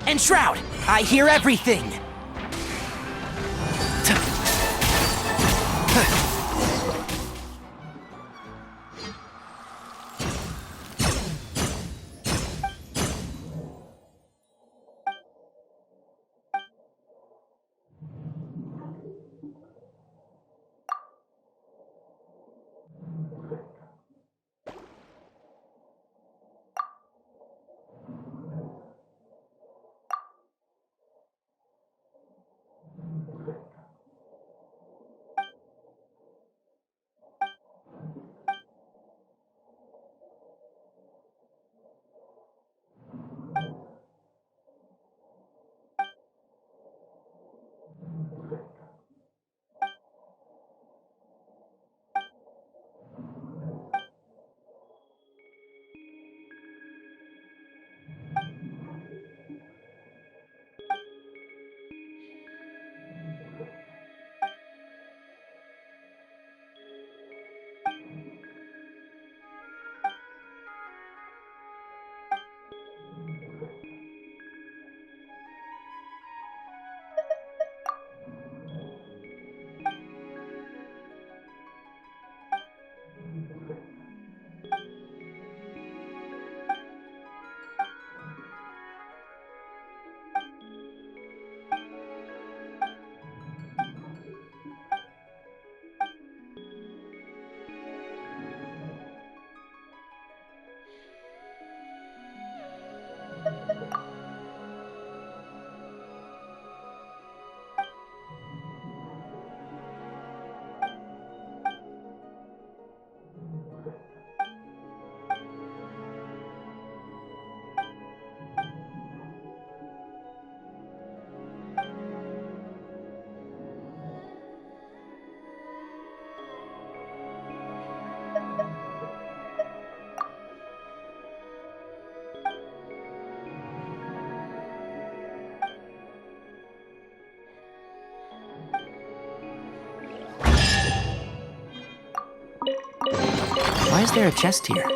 And Shroud, I hear everything! Why is there a chest here?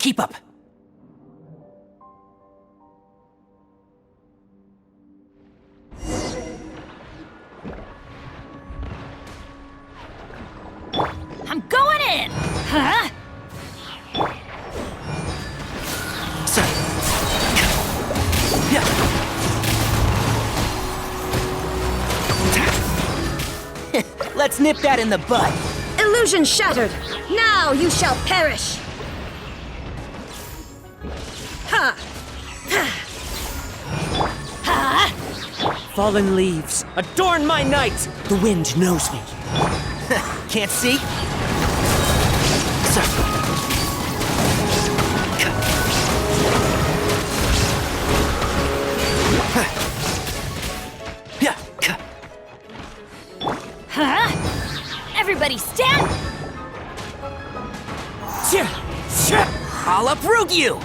Keep up. I'm going in! Huh? Sir. Yeah. Let's nip that in the bud. Illusion shattered! Now you shall perish! Ha! Fallen leaves, adorn my night! The wind knows me. Can't see? Sir. Huh? Everybody stand! I'll uproot you!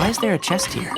Why is there a chest here?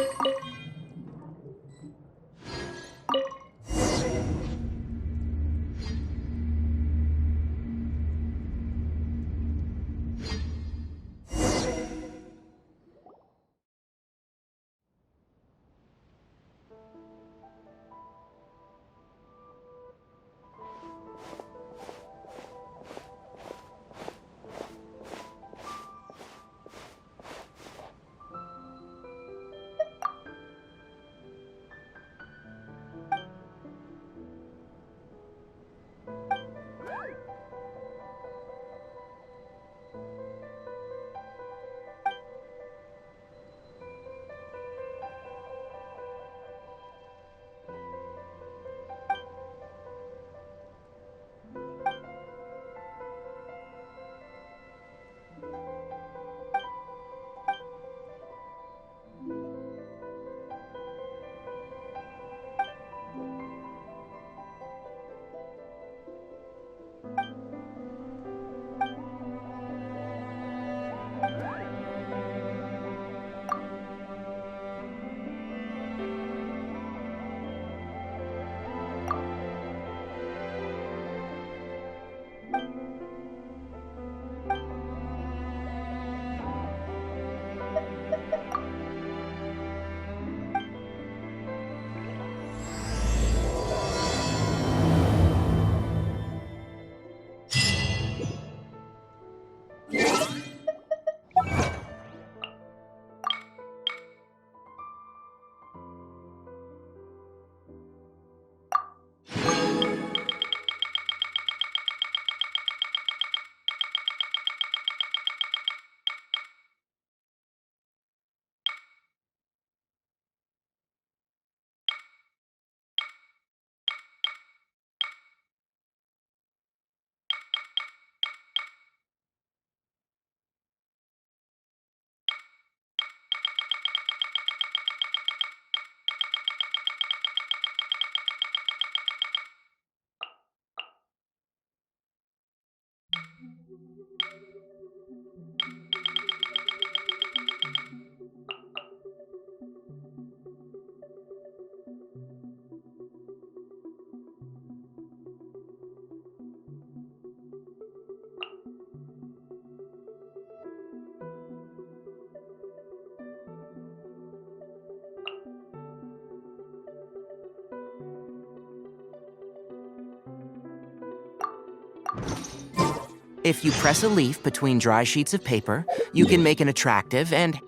If you press a leaf between dry sheets of paper, you can make an attractive and...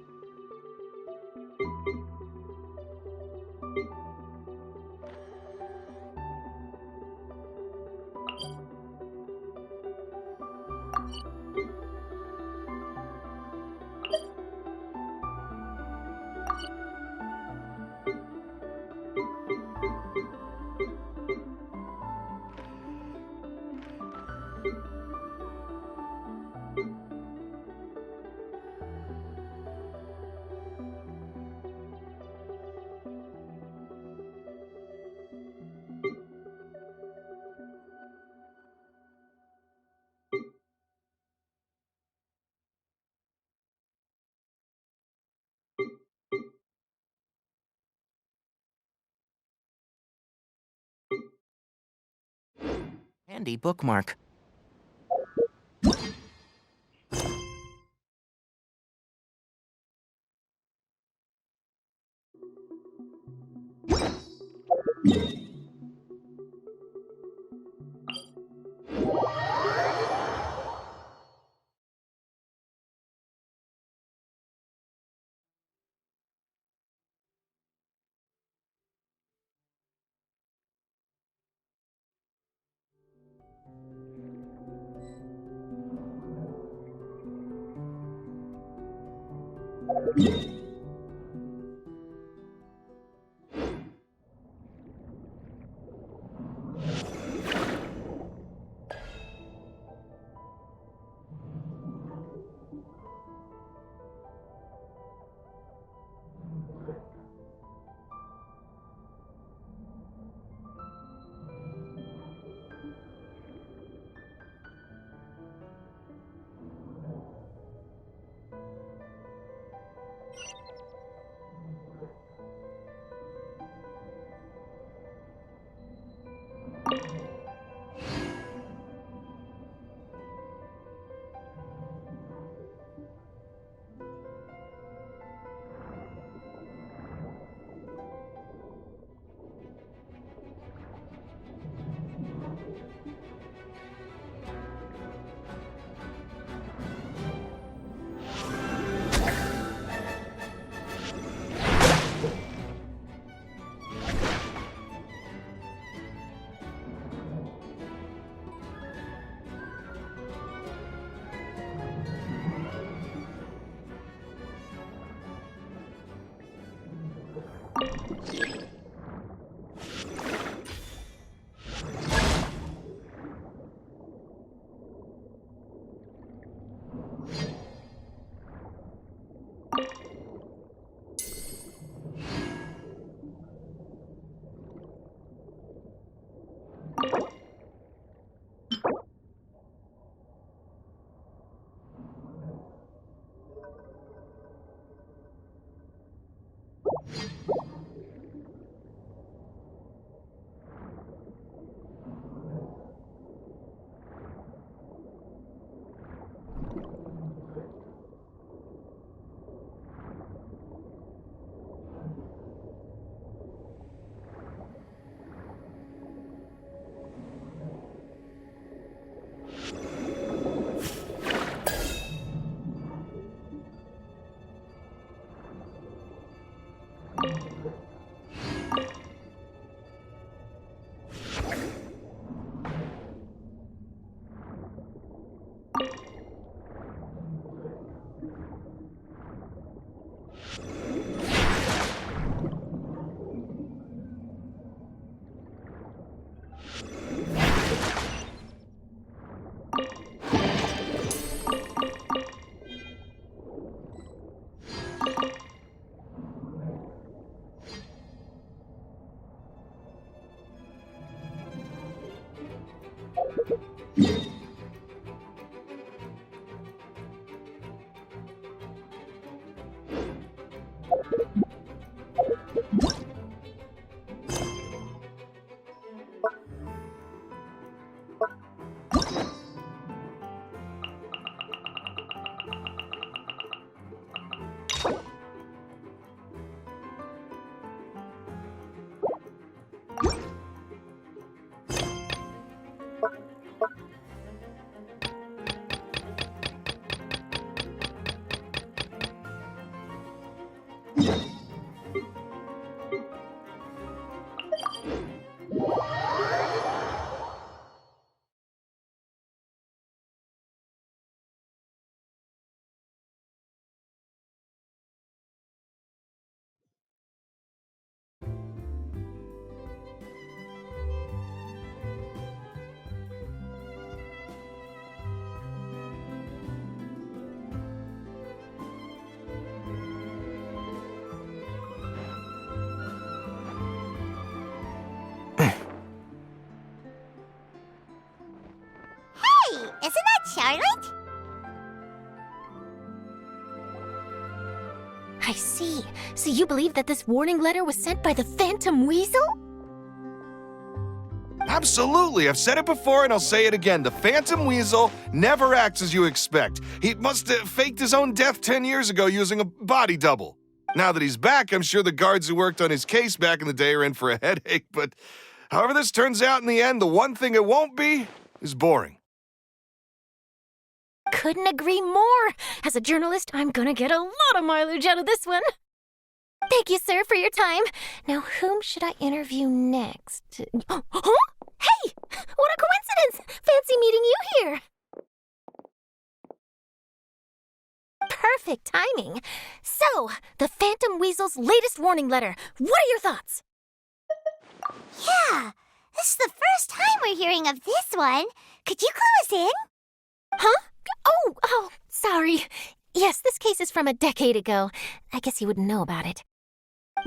handy bookmark. Isn't that Charlotte? I see. So you believe that this warning letter was sent by the Phantom Weasel? Absolutely. I've said it before and I'll say it again. The Phantom Weasel never acts as you expect. He must have faked his own death 10 years ago using a body double. Now that he's back, I'm sure the guards who worked on his case back in the day are in for a headache, but however this turns out in the end, the one thing it won't be is boring. Couldn't agree more. As a journalist, I'm gonna get a lot of mileage out of this one. Thank you, sir, for your time. Now, whom should I interview next? Huh? Hey! What a coincidence! Fancy meeting you here. Perfect timing. So, the Phantom Weasel's latest warning letter. What are your thoughts? Yeah, this is the first time we're hearing of this one. Could you clue us in? Huh? Oh, sorry. Yes, this case is from a decade ago. I guess you wouldn't know about it.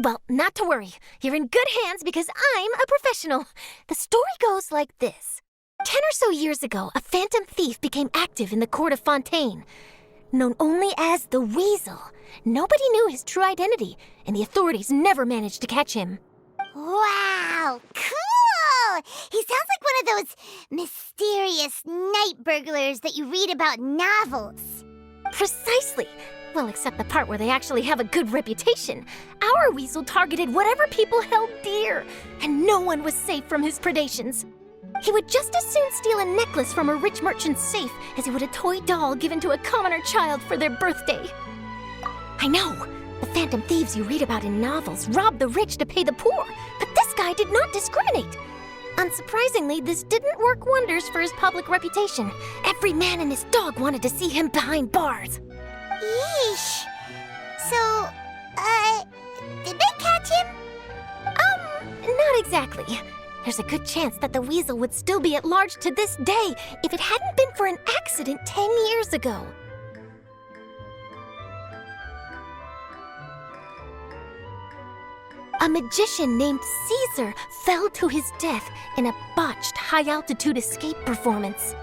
Well, not to worry. You're in good hands because I'm a professional. The story goes like this. 10 or so years ago, a phantom thief became active in the court of Fontaine. Known only as the Weasel, nobody knew his true identity, and the authorities never managed to catch him. Wow, cool! He sounds like one of those mysterious night burglars that you read about in novels. Precisely. Well, except the part where they actually have a good reputation. Our Weasel targeted whatever people held dear, and no one was safe from his predations. He would just as soon steal a necklace from a rich merchant's safe as he would a toy doll given to a commoner child for their birthday. I know, the phantom thieves you read about in novels rob the rich to pay the poor, but this guy did not discriminate. Unsurprisingly, this didn't work wonders for his public reputation. Every man and his dog wanted to see him behind bars. Yeesh. So, did they catch him? Not exactly. There's a good chance that the Weasel would still be at large to this day if it hadn't been for an accident 10 years ago. A magician named Caesar fell to his death in a botched high-altitude escape performance.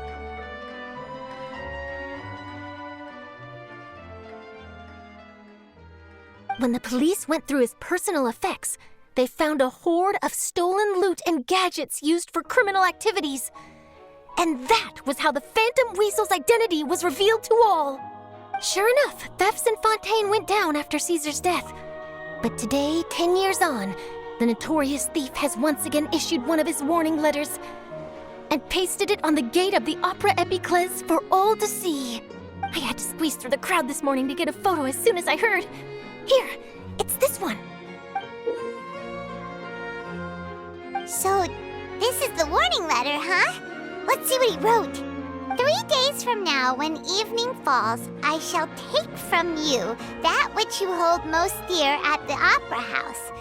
When the police went through his personal effects, they found a hoard of stolen loot and gadgets used for criminal activities. And that was how the Phantom Weasel's identity was revealed to all. Sure enough, thefts in Fontaine went down after Caesar's death. But today, 10 years on, the notorious thief has once again issued one of his warning letters and pasted it on the gate of the Opera Epiclese for all to see. I had to squeeze through the crowd this morning to get a photo as soon as I heard. Here, it's this one. So, this is the warning letter, huh? Let's see what he wrote. 3 days from now, when evening falls, I shall take from you that which you hold most dear at the Opera House,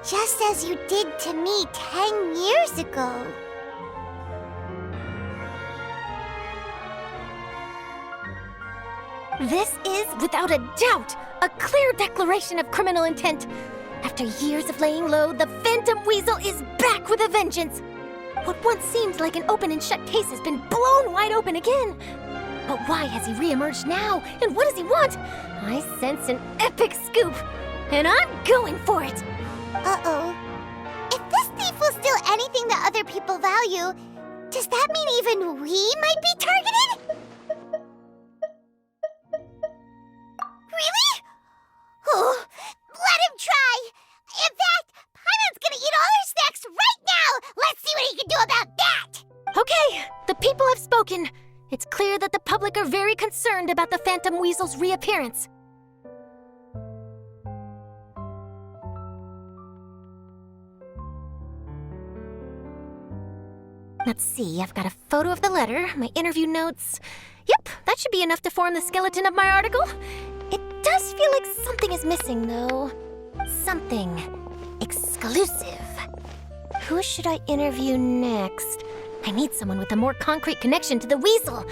just as you did to me 10 years ago. This is, without a doubt, a clear declaration of criminal intent. After years of laying low, the Phantom Weasel is back with a vengeance. What once seemed like an open and shut case has been blown wide open again. But why has he reemerged now? And what does he want? I sense an epic scoop. and I'm going for it. Uh-oh. If this thief will steal anything that other people value, does that mean even we might be targeted? Really? Oh, let him try! In fact, Paimon's gonna eat all her snacks right now! Let's see what he can do about that! Okay, the people have spoken. It's clear that the public are very concerned about the Phantom Weasel's reappearance. Let's see, I've got a photo of the letter, my interview notes. Yep, that should be enough to form the skeleton of my article. It does feel like something is missing, though. Something exclusive. Who should I interview next? I need someone with a more concrete connection to the weasel.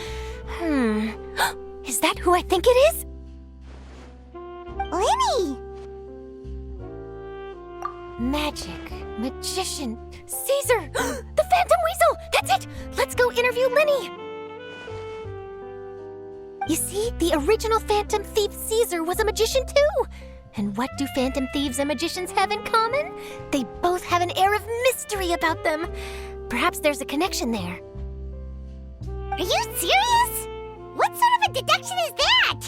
Is that who I think it is? Lenny! Magic, magician, Caesar! The Phantom Weasel! That's it! Let's go interview Lenny! You see, the original Phantom Thief Caesar was a magician too! And what do Phantom Thieves and magicians have in common? They both have an air of mystery about them. Perhaps there's a connection there. Are you serious? What sort of a deduction is that?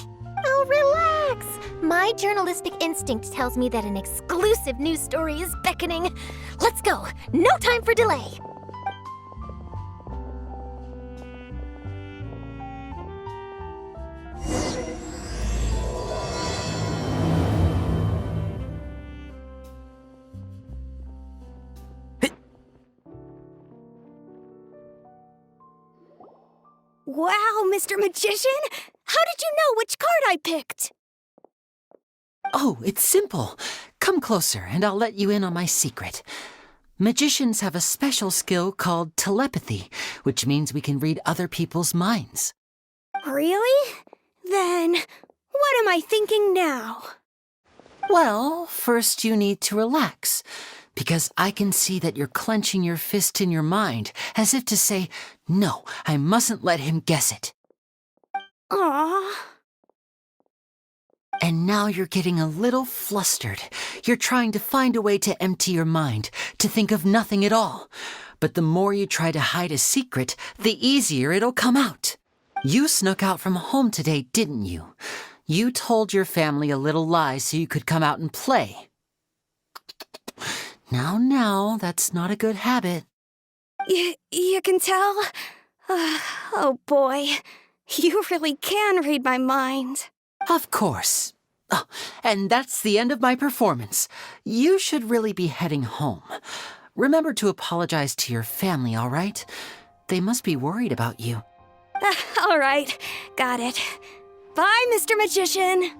Oh, relax. My journalistic instinct tells me that an exclusive news story is beckoning. Let's go. No time for delay. Wow, Mr. Magician! How did you know which card I picked? Oh, it's simple. Come closer, and I'll let you in on my secret. Magicians have a special skill called telepathy, which means we can read other people's minds. Really? Then, what am I thinking now? Well, first you need to relax, because I can see that you're clenching your fist in your mind, as if to say, no, I mustn't let him guess it. Aww. And now you're getting a little flustered. You're trying to find a way to empty your mind, to think of nothing at all. But the more you try to hide a secret, the easier it'll come out. You snuck out from home today, didn't you? You told your family a little lie so you could come out and play. Now, that's not a good habit. You can tell? Oh boy, you really can read my mind. Of course. Oh, and that's the end of my performance. You should really be heading home. Remember to apologize to your family, all right? They must be worried about you. All right, got it. Bye, Mr. Magician.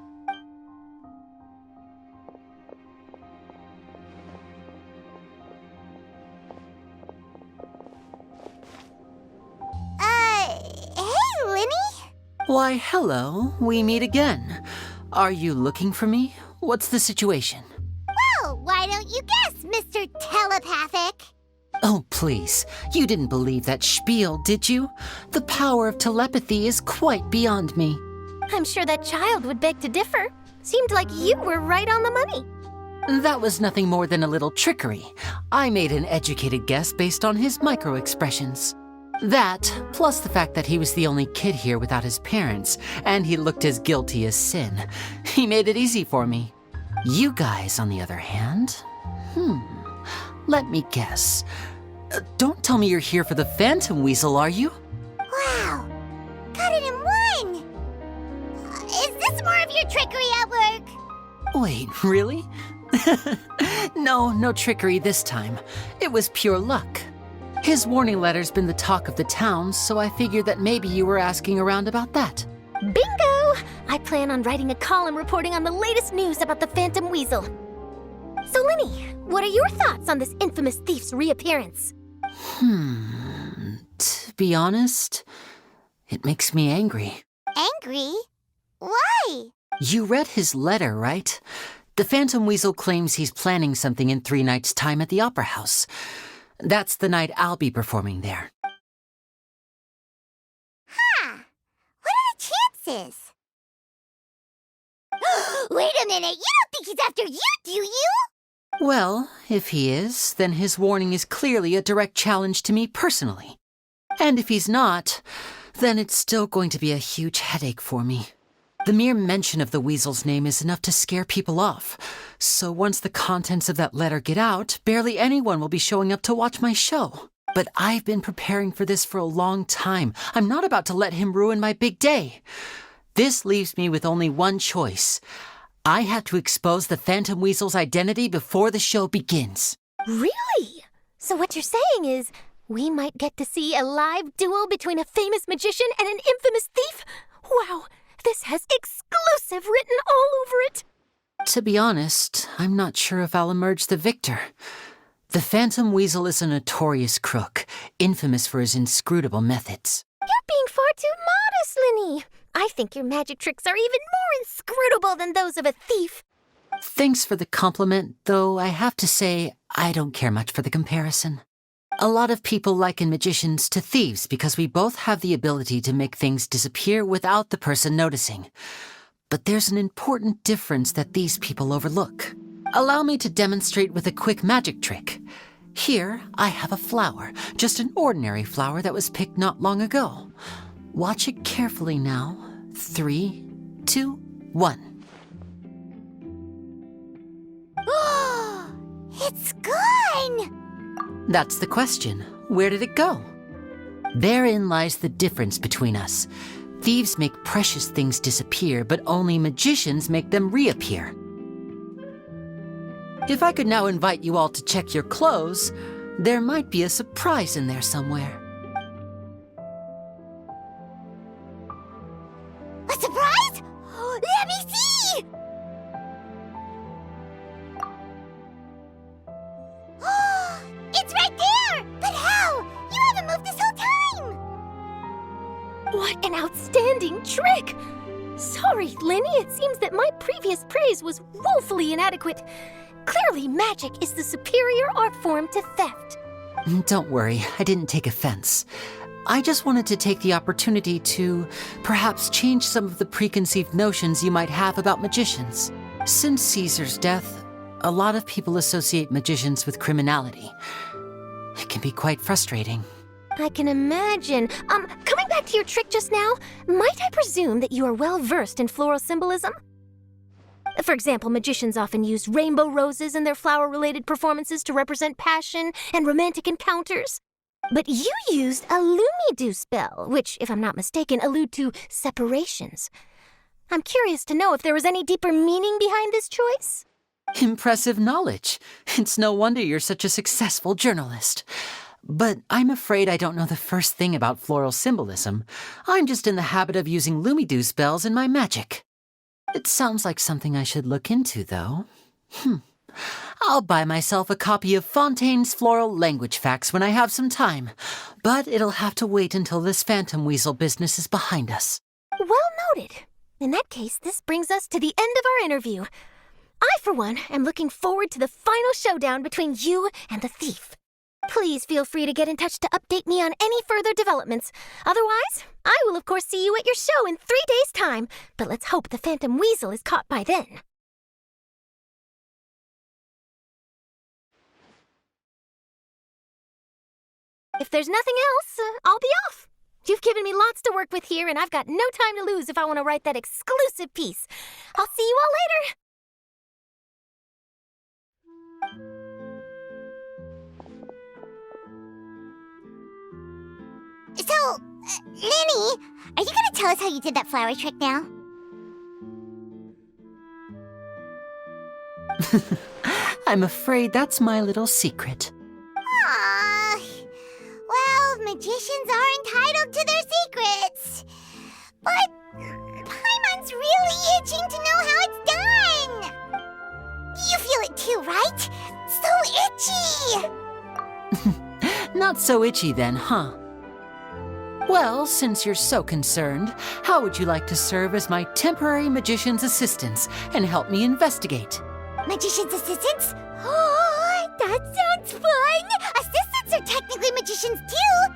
Hey, Lenny? Why, hello. We meet again. Are you looking for me? What's the situation? Well, why don't you guess, Mr. Telepathic? Oh, please. You didn't believe that spiel, did you? The power of telepathy is quite beyond me. I'm sure that child would beg to differ. Seemed like you were right on the money. That was nothing more than a little trickery. I made an educated guess based on his micro-expressions. That, plus the fact that he was the only kid here without his parents, and he looked as guilty as sin. He made it easy for me. You guys, on the other hand, let me guess. Don't tell me you're here for the Phantom Weasel, are you? Wow, got it in one! Is this more of your trickery at work? Wait, really? No trickery this time. It was pure luck. His warning letter's been the talk of the town, so I figured that maybe you were asking around about that. Bingo! I plan on writing a column reporting on the latest news about the Phantom Weasel. So, Lenny, what are your thoughts on this infamous thief's reappearance? To be honest, it makes me angry. Angry? Why? You read his letter, right? The Phantom Weasel claims he's planning something in 3 nights' time at the Opera House. That's the night I'll be performing there. Huh. What are the chances? Wait! Wait a minute, you don't think he's after you, do you? Well, if he is, then his warning is clearly a direct challenge to me personally. And if he's not, then it's still going to be a huge headache for me. The mere mention of the weasel's name is enough to scare people off. So once the contents of that letter get out, barely anyone will be showing up to watch my show. But I've been preparing for this for a long time. I'm not about to let him ruin my big day. This leaves me with only one choice. I have to expose the Phantom Weasel's identity before the show begins. Really? So what you're saying is, we might get to see a live duel between a famous magician and an infamous thief? Wow! This has exclusive written all over it! To be honest, I'm not sure if I'll emerge the victor. The Phantom Weasel is a notorious crook, infamous for his inscrutable methods. You're being far too modest, Linny. I think your magic tricks are even more inscrutable than those of a thief. Thanks for the compliment, though I have to say I don't care much for the comparison. A lot of people liken magicians to thieves because we both have the ability to make things disappear without the person noticing. But there's an important difference that these people overlook. Allow me to demonstrate with a quick magic trick. Here, I have a flower, just an ordinary flower that was picked not long ago. Watch it carefully now. 3, 2, 1. Oh, it's gone! That's the question. Where did it go? Therein lies the difference between us. Thieves make precious things disappear, but only magicians make them reappear. If I could now invite you all to check your clothes, there might be a surprise in there somewhere. A surprise? Let me see! It's right there! But how? You haven't moved this whole time! What an outstanding trick! Sorry, Linny, it seems that my previous praise was woefully inadequate. Clearly, magic is the superior art form to theft. Don't worry, I didn't take offense. I just wanted to take the opportunity to perhaps change some of the preconceived notions you might have about magicians. Since Caesar's death, a lot of people associate magicians with criminality. It can be quite frustrating. I can imagine. Coming back to your trick just now, might I presume that you are well versed in floral symbolism? For example, magicians often use rainbow roses in their flower-related performances to represent passion and romantic encounters. But you used a Lumidu spell, which, if I'm not mistaken, allude to separations. I'm curious to know if there was any deeper meaning behind this choice? Impressive knowledge. It's no wonder you're such a successful journalist. But I'm afraid I don't know the first thing about floral symbolism. I'm just in the habit of using Lumidu spells in my magic. It sounds like something I should look into, though. I'll buy myself a copy of Fontaine's Floral Language Facts when I have some time, but it'll have to wait until this Phantom Weasel business is behind us. Well noted. In that case, this brings us to the end of our interview. I, for one, am looking forward to the final showdown between you and the thief. Please feel free to get in touch to update me on any further developments. Otherwise, I will of course see you at your show in 3 days' time, but let's hope the Phantom Weasel is caught by then. If there's nothing else, I'll be off. You've given me lots to work with here, and I've got no time to lose if I want to write that exclusive piece. I'll see you all later! So, Linny, are you gonna tell us how you did that flower trick now? I'm afraid that's my little secret. Aww. Well, magicians are entitled to their secrets. But Paimon's really itching to know how it's done. You feel it too, right? So itchy. Not so itchy then, huh? Well, since you're so concerned, how would you like to serve as my temporary magician's assistants and help me investigate? Magician's assistants? Oh, that sounds fun! Assistants are technically magicians too!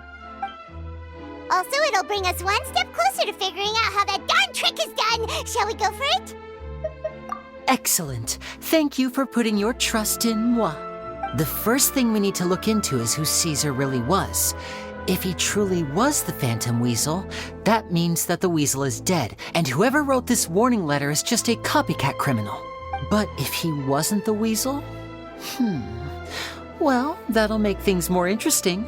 Also, it'll bring us one step closer to figuring out how that darn trick is done! Shall we go for it? Excellent. Thank you for putting your trust in moi. The first thing we need to look into is who Caesar really was. If he truly was the Phantom Weasel, that means that the weasel is dead, and whoever wrote this warning letter is just a copycat criminal. But if he wasn't the weasel? Well, that'll make things more interesting.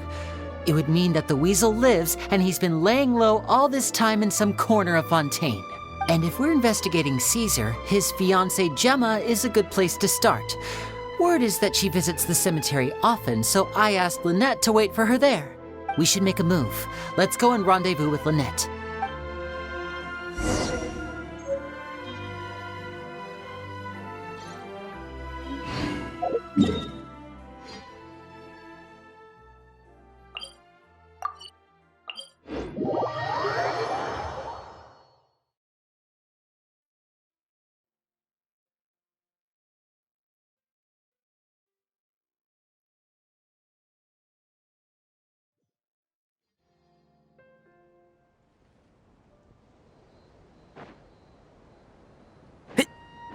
It would mean that the weasel lives, and he's been laying low all this time in some corner of Fontaine. And if we're investigating Caesar, his fiancée Gemma is a good place to start. Word is that she visits the cemetery often, so I asked Lynette to wait for her there. We should make a move. Let's go and rendezvous with Lynette.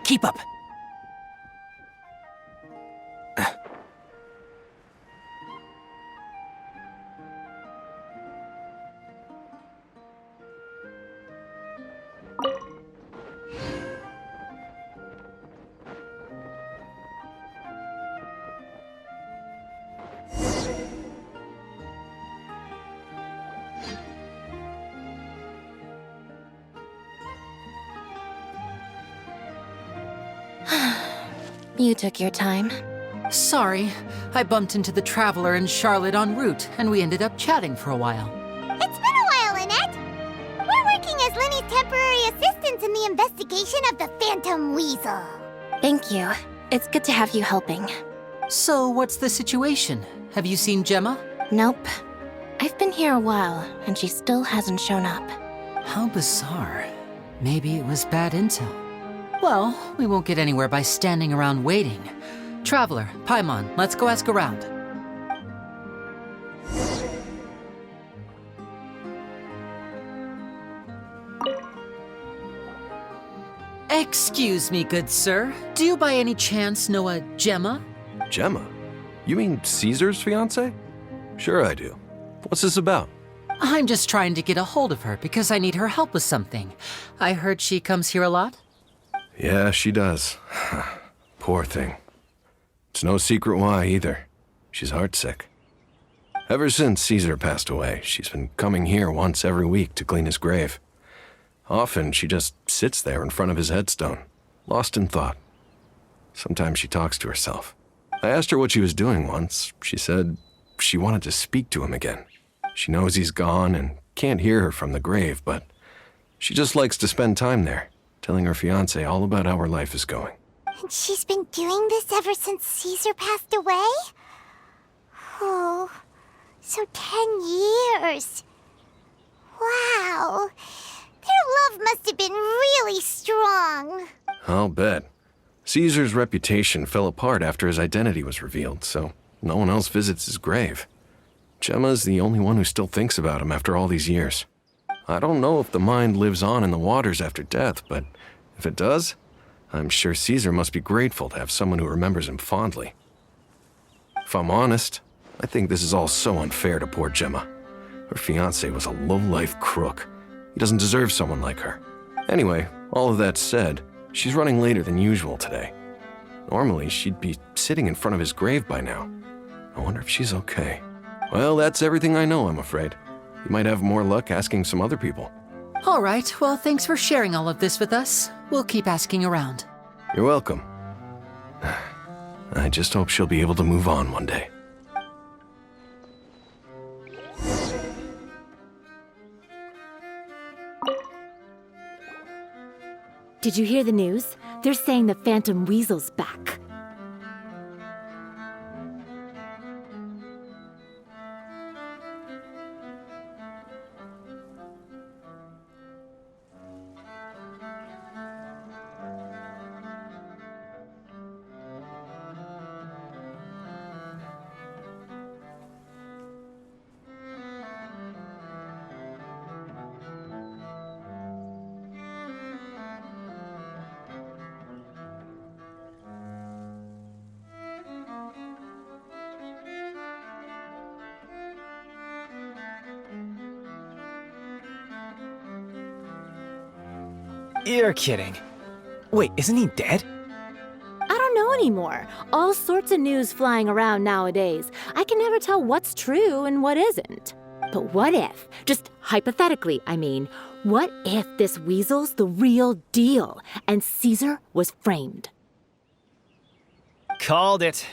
Keep up. You took your time. Sorry, I bumped into the Traveler and Charlotte en route, and we ended up chatting for a while. It's been a while, Lynette. We're working as Lenny's temporary assistants in the investigation of the Phantom Weasel. Thank you. It's good to have you helping. So, what's the situation? Have you seen Gemma? Nope. I've been here a while, and she still hasn't shown up. How bizarre. Maybe it was bad intel. Well, we won't get anywhere by standing around waiting. Traveler, Paimon, let's go ask around. Excuse me, good sir. Do you by any chance know a Gemma? Gemma? You mean Caesar's fiancée? Sure I do. What's this about? I'm just trying to get a hold of her because I need her help with something. I heard she comes here a lot. Yeah, she does. Poor thing. It's no secret why either. She's heartsick. Ever since Caesar passed away, she's been coming here once every week to clean his grave. Often she just sits there in front of his headstone, lost in thought. Sometimes she talks to herself. I asked her what she was doing once. She said she wanted to speak to him again. She knows he's gone and can't hear her from the grave, but she just likes to spend time there, telling her fiancé all about how her life is going. And she's been doing this ever since Caesar passed away? Oh, so 10 years. Wow. Their love must have been really strong. I'll bet. Caesar's reputation fell apart after his identity was revealed, so no one else visits his grave. Gemma's the only one who still thinks about him after all these years. I don't know if the mind lives on in the waters after death, but if it does, I'm sure Caesar must be grateful to have someone who remembers him fondly. If I'm honest, I think this is all so unfair to poor Gemma. Her fiancé was a low-life crook. He doesn't deserve someone like her. Anyway, all of that said, she's running later than usual today. Normally, she'd be sitting in front of his grave by now. I wonder if she's okay. Well, that's everything I know, I'm afraid. You might have more luck asking some other people. All right, well, thanks for sharing all of this with us. We'll keep asking around. You're welcome. I just hope she'll be able to move on one day. Did you hear the news? They're saying the Phantom Weasel's back. You're kidding. Wait, isn't he dead? I don't know anymore. All sorts of news flying around nowadays. I can never tell what's true and what isn't. But what if, just hypothetically, I mean, what if this weasel's the real deal and Caesar was framed? Called it.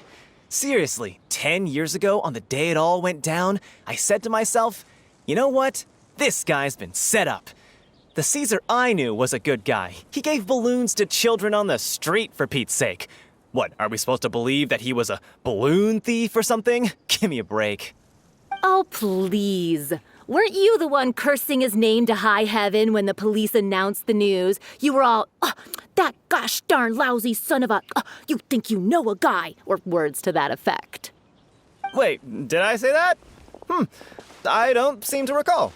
Seriously, 10 years ago, on the day it all went down, I said to myself, you know what? This guy's been set up. The Caesar I knew was a good guy. He gave balloons to children on the street, for Pete's sake. What, are we supposed to believe that he was a balloon thief or something? Give me a break. Oh, please. Weren't you the one cursing his name to high heaven when the police announced the news? You were all, that gosh darn lousy son of a, you think you know a guy, or words to that effect. Wait, did I say that? I don't seem to recall.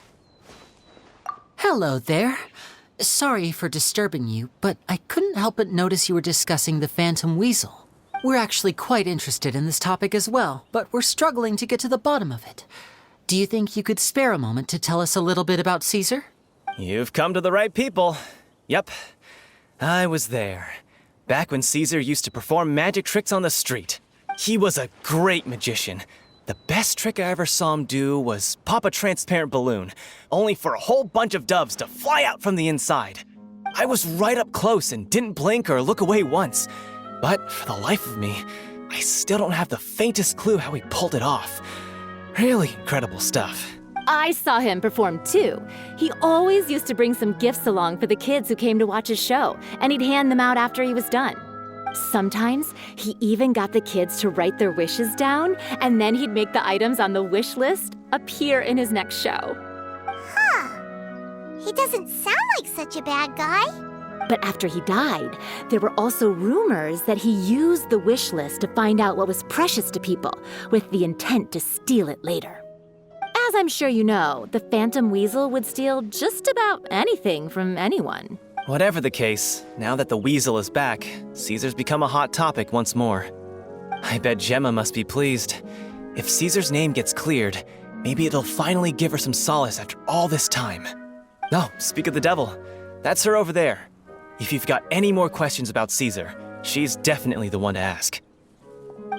Hello there. Sorry for disturbing you, but I couldn't help but notice you were discussing the Phantom Weasel. We're actually quite interested in this topic as well, but we're struggling to get to the bottom of it. Do you think you could spare a moment to tell us a little bit about Caesar? You've come to the right people. Yep, I was there. Back when Caesar used to perform magic tricks on the street. He was a great magician. The best trick I ever saw him do was pop a transparent balloon, only for a whole bunch of doves to fly out from the inside. I was right up close and didn't blink or look away once. But for the life of me, I still don't have the faintest clue how he pulled it off. Really incredible stuff. I saw him perform too. He always used to bring some gifts along for the kids who came to watch his show, and he'd hand them out after he was done. Sometimes he even got the kids to write their wishes down, and then he'd make the items on the wish list appear in his next show. Huh. He doesn't sound like such a bad guy. But after he died, there were also rumors that he used the wish list to find out what was precious to people, with the intent to steal it later. As I'm sure you know, the Phantom Weasel would steal just about anything from anyone. Whatever the case, now that the Weasel is back, Caesar's become a hot topic once more. I bet Gemma must be pleased. If Caesar's name gets cleared, maybe it'll finally give her some solace after all this time. Oh, speak of the devil, that's her over there. If you've got any more questions about Caesar, she's definitely the one to ask.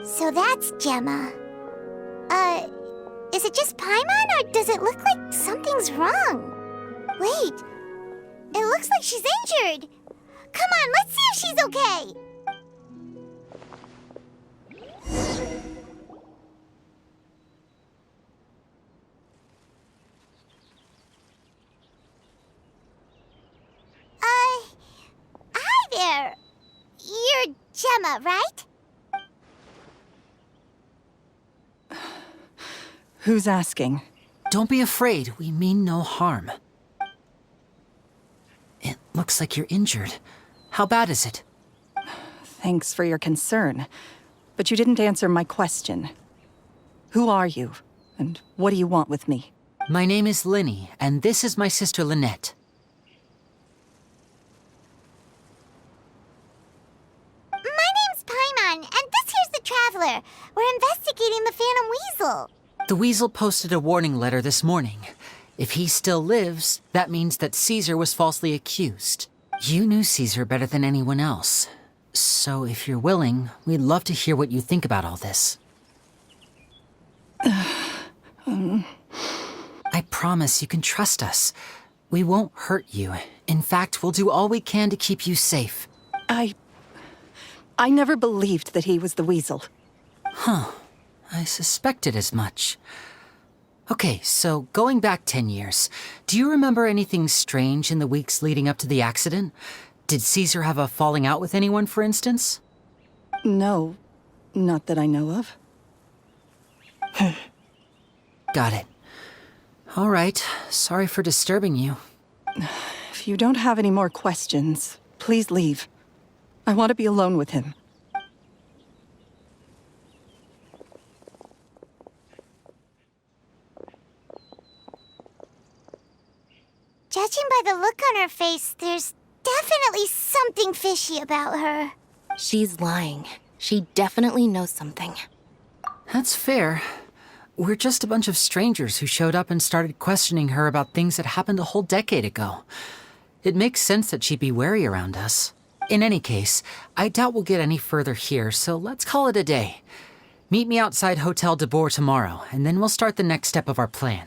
So that's Gemma. Is it just Paimon, or does it look like something's wrong? Wait, it looks like she's injured. Come on, let's see if she's okay. Hi there. You're Gemma, right? Who's asking? Don't be afraid, we mean no harm. It looks like you're injured. How bad is it? Thanks for your concern, but you didn't answer my question. Who are you, and what do you want with me? My name is Linny, and this is my sister Lynette. My name's Paimon, and this here's the Traveler. We're investigating the Phantom Weasel. The Weasel posted a warning letter this morning. If he still lives, that means that Caesar was falsely accused. You knew Caesar better than anyone else. So if you're willing, we'd love to hear what you think about all this. I promise you can trust us. We won't hurt you. In fact, we'll do all we can to keep you safe. I never believed that he was the Weasel. Huh. I suspected as much. Okay, so going back 10 years, do you remember anything strange in the weeks leading up to the accident? Did Caesar have a falling out with anyone, for instance? No, not that I know of. Got it. All right, sorry for disturbing you. If you don't have any more questions, please leave. I want to be alone with him. Judging by the look on her face, there's definitely something fishy about her. She's lying. She definitely knows something. That's fair. We're just a bunch of strangers who showed up and started questioning her about things that happened a whole decade ago. It makes sense that she'd be wary around us. In any case, I doubt we'll get any further here, so let's call it a day. Meet me outside Hotel de Boer tomorrow, and then we'll start the next step of our plan.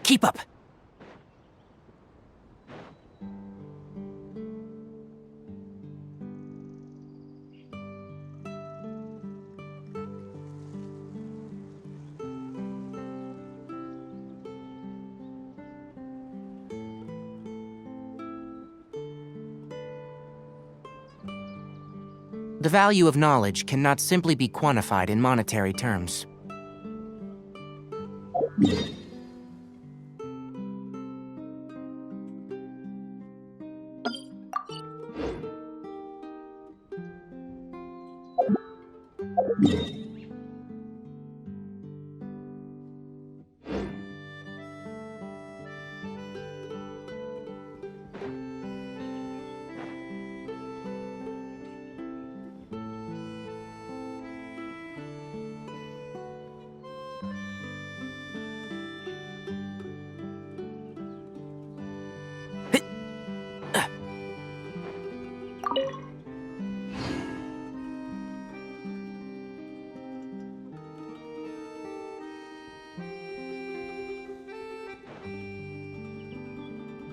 Keep up. The value of knowledge cannot simply be quantified in monetary terms.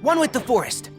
One with the forest.